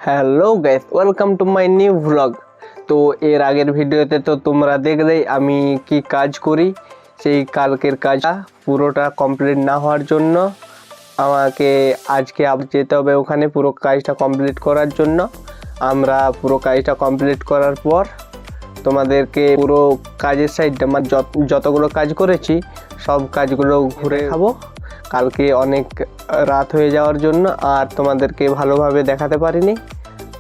Hello guys, welcome to my new vlog. তো এর আগের ভিডিওতে তো তোমরা দেখলেই আমি কি কাজ করি। সেই কালকের কাজটা পুরোটা কমপ্লিট না হওয়ার জন্য আমাকে আজকে আবার যেতে হবে ওখানে পুরো কাজটা কমপ্লিট করার জন্য। আমরা পুরো কাজটা কমপ্লিট করার পর তোমাদেরকে পুরো কাজের সাইডটা মানে যতগুলো কাজ করেছি সব কাজগুলো ঘুরে খাবো। কালকে অনেক রাত হয়ে যাওয়ার জন্য আর তোমাদেরকে ভালোভাবে দেখাতে পারিনি।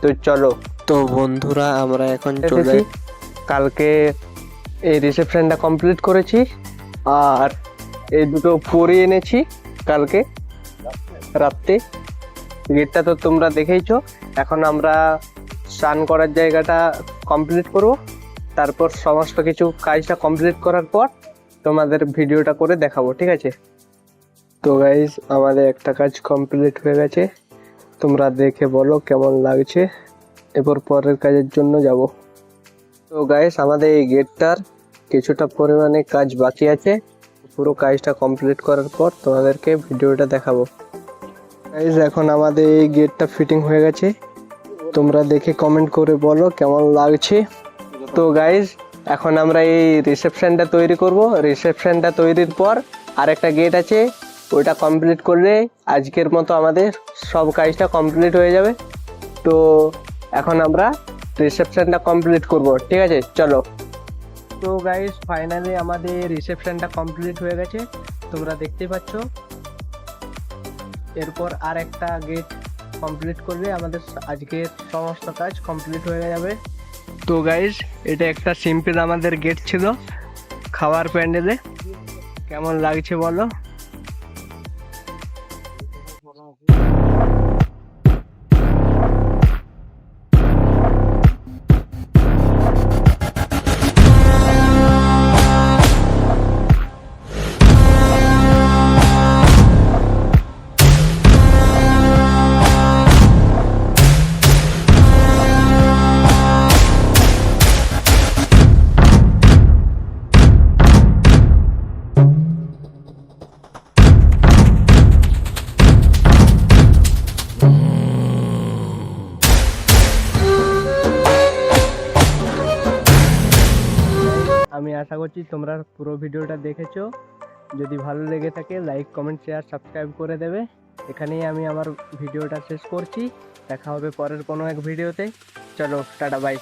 তো চলো। তো বন্ধুরা, আমরা এখন চলে কালকে এই রিসেপশনটা কমপ্লিট করেছি আর এই দুটো পরে এনেছি কালকে রাত্রে। গেটটা তো তোমরা দেখেইছো। এখন আমরা স্নান করার জায়গাটা কমপ্লিট করব, তারপর সমস্ত কিছু কাজটা কমপ্লিট করার পর তোমাদের ভিডিওটা করে দেখাবো, ঠিক আছে? তো গাইস, আমাদের একটা কাজ কমপ্লিট হয়ে গেছে, তোমরা দেখে বলো কেমন লাগছে। এরপর পরের কাজের জন্য যাব। তো গাইস, আমাদের এই গেটটার কিছুটা পরিমাণে কাজ বাকি আছে, পুরো কাজটা কমপ্লিট করার পর তোমাদেরকে ভিডিওটা দেখাবো। গাইস, এখন আমাদের এই গেটটা ফিটিং হয়ে গেছে, তোমরা দেখে কমেন্ট করে বলো কেমন লাগছে। তো গাইস, এখন আমরা এই রিসেপশনটা তৈরি করব। রিসেপশনটা তৈরির পর আরেকটা গেট আছে, ওইটা কমপ্লিট করলে আজকের মতো আমাদের সব কাজটা কমপ্লিট হয়ে যাবে। তো এখন আমরা রিসেপশনটা কমপ্লিট করব, ঠিক আছে? চলো। তো গাইস, ফাইনালি আমাদের রিসেপশনটা কমপ্লিট হয়ে গেছে, তোমরা দেখতে পাচ্ছ। এরপর আর একটা গেট কমপ্লিট করলে আমাদের আজকের সমস্ত কাজ কমপ্লিট হয়ে যাবে। তো গাইস, এটা একটা সিম্পল আমাদের গেট ছিল খাওয়ার প্যান্ডেলে। কেমন লাগছে বলো? আমি আশা করছি তোমরা পুরো ভিডিওটা দেখেছো। যদি ভালো লেগে থাকে লাইক, কমেন্ট, শেয়ার, সাবস্ক্রাইব করে দেবে। এখানেই আমি আমার ভিডিওটা শেষ করছি। দেখা হবে পরের কোনো এক ভিডিওতে। চলো, টাটা, বাই।